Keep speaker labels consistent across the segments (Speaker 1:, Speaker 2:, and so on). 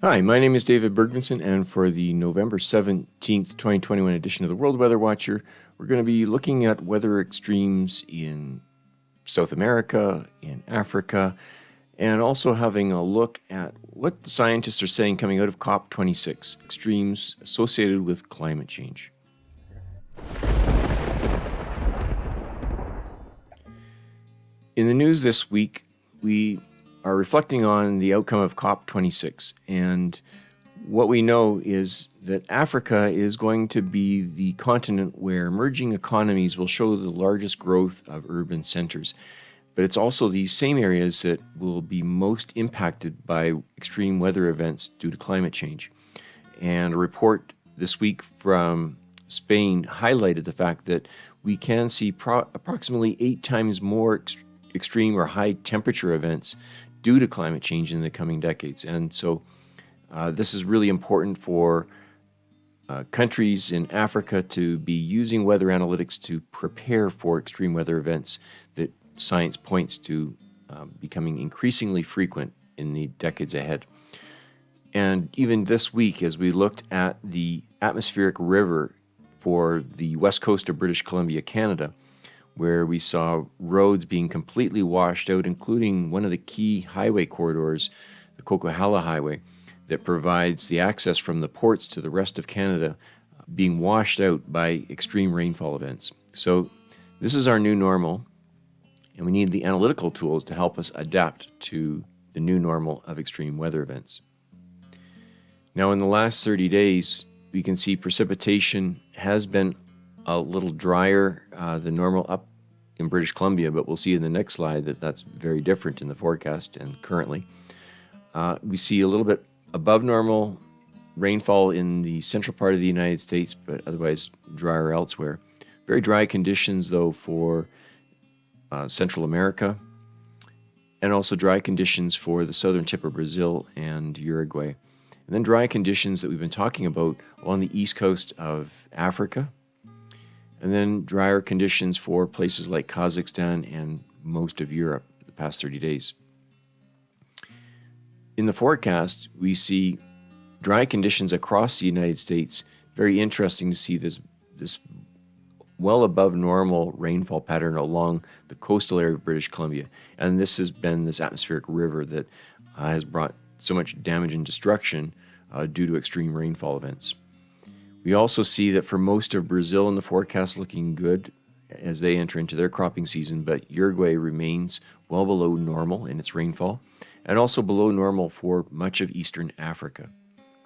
Speaker 1: Hi, my name is David Bergvinson, and for the November 17th, 2021 edition of the World Weather Watcher, we're going to be looking at weather extremes in South America, in Africa, and also having a look at what the scientists are saying coming out of COP26, extremes associated with climate change. In the news this week, we are reflecting on the outcome of COP26, and what we know is that Africa is going to be the continent where emerging economies will show the largest growth of urban centers. But it's also these same areas that will be most impacted by extreme weather events due to climate change. And a report this week from Spain highlighted the fact that we can see approximately 8 times more extreme or high temperature events due to climate change in the coming decades. And so this is really important for countries in Africa to be using weather analytics to prepare for extreme weather events that science points to becoming increasingly frequent in the decades ahead. And even this week, as we looked at the atmospheric river for the west coast of British Columbia, Canada, where we saw roads being completely washed out, including one of the key highway corridors, the Coquihalla Highway, that provides the access from the ports to the rest of Canada, being washed out by extreme rainfall events. So this is our new normal, and we need the analytical tools to help us adapt to the new normal of extreme weather events. Now, in the last 30 days, we can see precipitation has been a little drier than normal up in British Columbia, but we'll see in the next slide that that's very different in the forecast and currently. We see a little bit above normal rainfall in the central part of the United States, but otherwise drier elsewhere. Very dry conditions, though, for Central America, and also dry conditions for the southern tip of Brazil and Uruguay. And then dry conditions that we've been talking about along the east coast of Africa, and then drier conditions for places like Kazakhstan and most of Europe the past 30 days. In the forecast, we see dry conditions across the United States. Very interesting to see this well above normal rainfall pattern along the coastal area of British Columbia. And this has been this atmospheric river that has brought so much damage and destruction due to extreme rainfall events. We also see that for most of Brazil in the forecast looking good as they enter into their cropping season, but Uruguay remains well below normal in its rainfall, and also below normal for much of eastern Africa.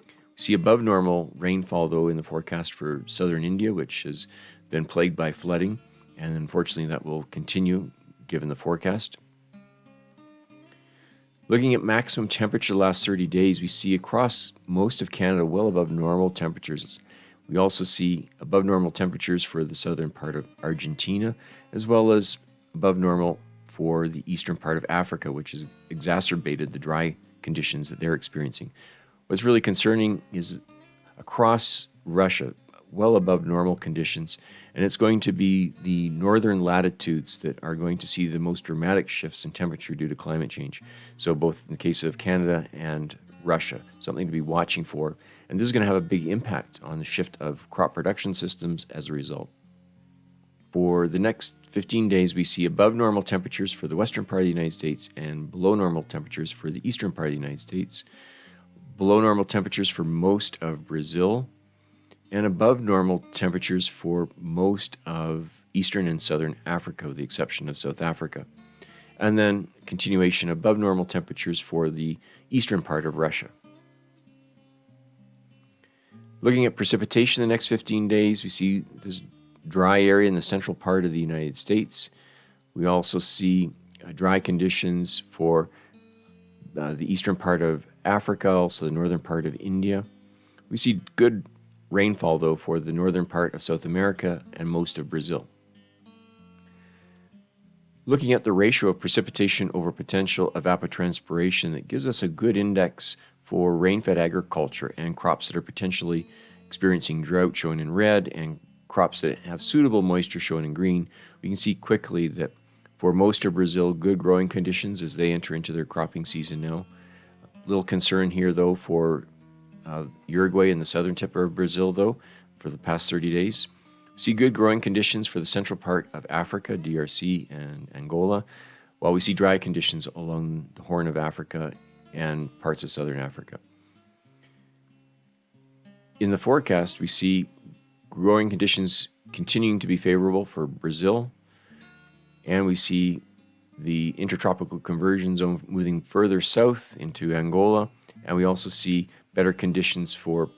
Speaker 1: We see above normal rainfall, though, in the forecast for southern India, which has been plagued by flooding, and unfortunately that will continue given the forecast. Looking at maximum temperature the last 30 days, we see across most of Canada well above normal temperatures. We also see above normal temperatures for the southern part of Argentina, as well as above normal for the eastern part of Africa, which has exacerbated the dry conditions that they're experiencing. What's really concerning is across Russia, well above normal conditions, and it's going to be the northern latitudes that are going to see the most dramatic shifts in temperature due to climate change. So both in the case of Canada and Russia, something to be watching for. And this is going to have a big impact on the shift of crop production systems as a result. For the next 15 days, we see above normal temperatures for the western part of the United States and below normal temperatures for the eastern part of the United States, below normal temperatures for most of Brazil, and above normal temperatures for most of eastern and southern Africa, with the exception of South Africa. And then continuation above normal temperatures for the eastern part of Russia. Looking at precipitation the next 15 days, we see this dry area in the central part of the United States. We also see dry conditions for the eastern part of Africa, also the northern part of India. We see good rainfall, though, for the northern part of South America and most of Brazil. Looking at the ratio of precipitation over potential evapotranspiration, that gives us a good index for rain-fed agriculture and crops that are potentially experiencing drought, shown in red, and crops that have suitable moisture, shown in green. We can see quickly that for most of Brazil, good growing conditions as they enter into their cropping season now. Little concern here, though, for Uruguay and the southern tip of Brazil, though, for the past 30 days. We see good growing conditions for the central part of Africa, DRC and Angola, while we see dry conditions along the Horn of Africa and parts of southern Africa. In the forecast, we see growing conditions continuing to be favorable for Brazil, and we see the intertropical conversion zone moving further south into Angola, and we also see better conditions for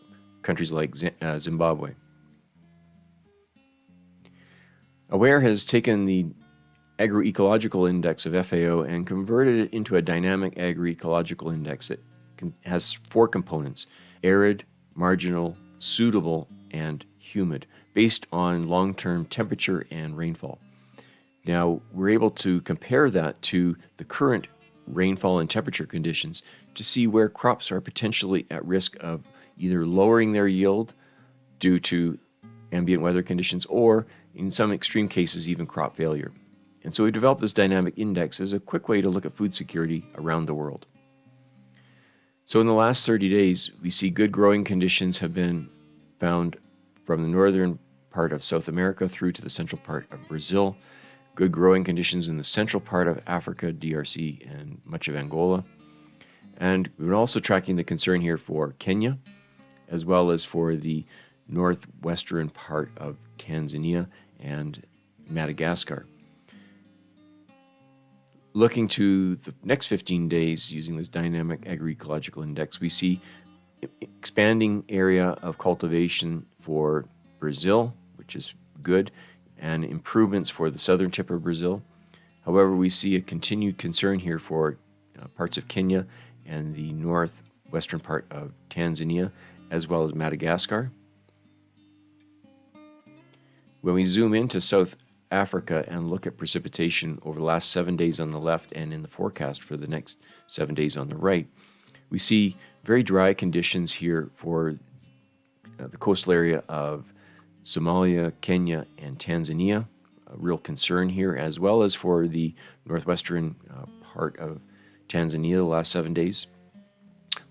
Speaker 1: countries like Zimbabwe. WatchER has taken the Agroecological Index of FAO and converted it into a dynamic agroecological index that has 4 components: arid, marginal, suitable, and humid, based on long-term temperature and rainfall. Now, we're able to compare that to the current rainfall and temperature conditions to see where crops are potentially at risk of either lowering their yield due to ambient weather conditions or, in some extreme cases, even crop failure. And so we developed this dynamic index as a quick way to look at food security around the world. So in the last 30 days, we see good growing conditions have been found from the northern part of South America through to the central part of Brazil. Good growing conditions in the central part of Africa, DRC, and much of Angola. And we've been also tracking the concern here for Kenya, as well as for the northwestern part of Tanzania and Madagascar. Looking to the next 15 days using this dynamic agroecological index, we see expanding area of cultivation for Brazil, which is good, and improvements for the southern tip of Brazil. However, we see a continued concern here for parts of Kenya and the northwestern part of Tanzania, as well as Madagascar. When we zoom into South Africa and look at precipitation over the last 7 days on the left and in the forecast for the next 7 days on the right, we see very dry conditions here for the coastal area of Somalia, Kenya, and Tanzania. A real concern here, as well as for the northwestern part of Tanzania the last 7 days.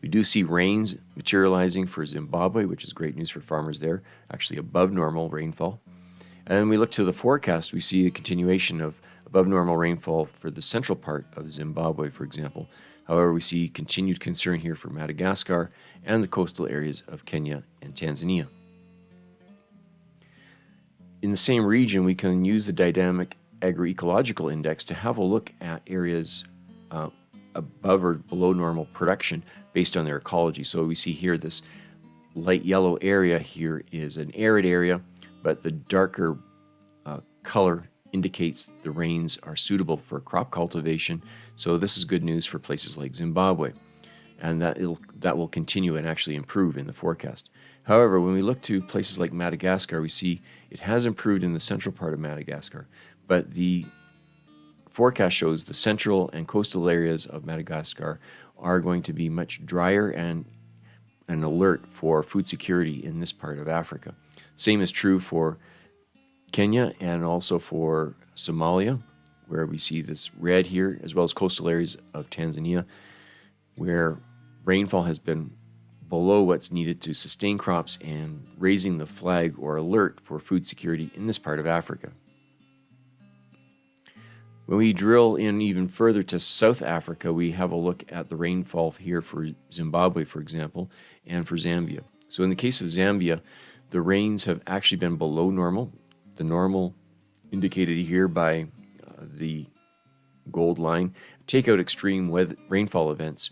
Speaker 1: We do see rains materializing for Zimbabwe, which is great news for farmers there, actually above normal rainfall. And then we look to the forecast, we see a continuation of above normal rainfall for the central part of Zimbabwe, for example. However, we see continued concern here for Madagascar and the coastal areas of Kenya and Tanzania. In the same region, we can use the dynamic agroecological index to have a look at areas above or below normal production based on their ecology. So we see here this light yellow area here is an arid area, but the darker color indicates the rains are suitable for crop cultivation. So this is good news for places like Zimbabwe, and that will continue and actually improve in the forecast. However, when we look to places like Madagascar, we see it has improved in the central part of Madagascar, but the forecast shows the central and coastal areas of Madagascar are going to be much drier and an alert for food security in this part of Africa. Same is true for Kenya and also for Somalia, where we see this red here, as well as coastal areas of Tanzania, where rainfall has been below what's needed to sustain crops and raising the flag or alert for food security in this part of Africa. When we drill in even further to South Africa, we have a look at the rainfall here for Zimbabwe, for example, and for Zambia. So in the case of Zambia, the rains have actually been below normal. The normal indicated here by the gold line. Take out extreme rainfall events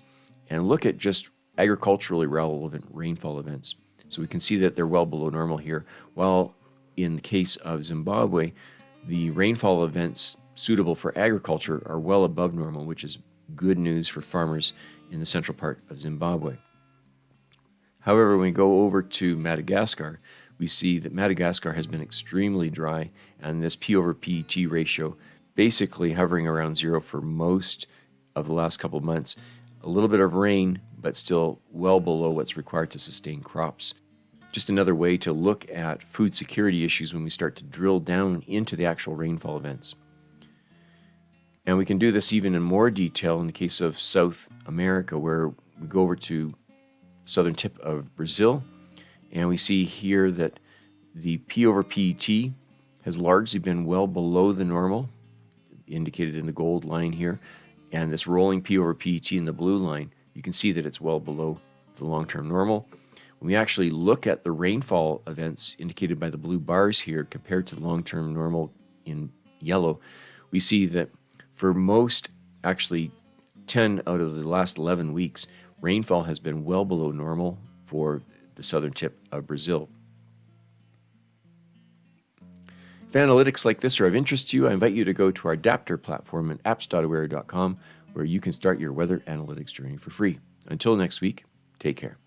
Speaker 1: and look at just agriculturally relevant rainfall events. So we can see that they're well below normal here, while in the case of Zimbabwe, the rainfall events suitable for agriculture are well above normal, which is good news for farmers in the central part of Zimbabwe. However, when we go over to Madagascar, we see that Madagascar has been extremely dry, and this P over PET ratio basically hovering around 0 for most of the last couple of months. A little bit of rain, but still well below what's required to sustain crops. Just another way to look at food security issues when we start to drill down into the actual rainfall events. And we can do this even in more detail in the case of South America, where we go over to southern tip of Brazil, and we see here that the P over PET has largely been well below the normal, indicated in the gold line here, and this rolling P over PET in the blue line, you can see that it's well below the long-term normal. When we actually look at the rainfall events indicated by the blue bars here compared to the long-term normal in yellow, we see that for most, actually 10 out of the last 11 weeks, rainfall has been well below normal for the southern tip of Brazil. If analytics like this are of interest to you, I invite you to go to our adapter platform at apps.aware.com, where you can start your weather analytics journey for free. Until next week, take care.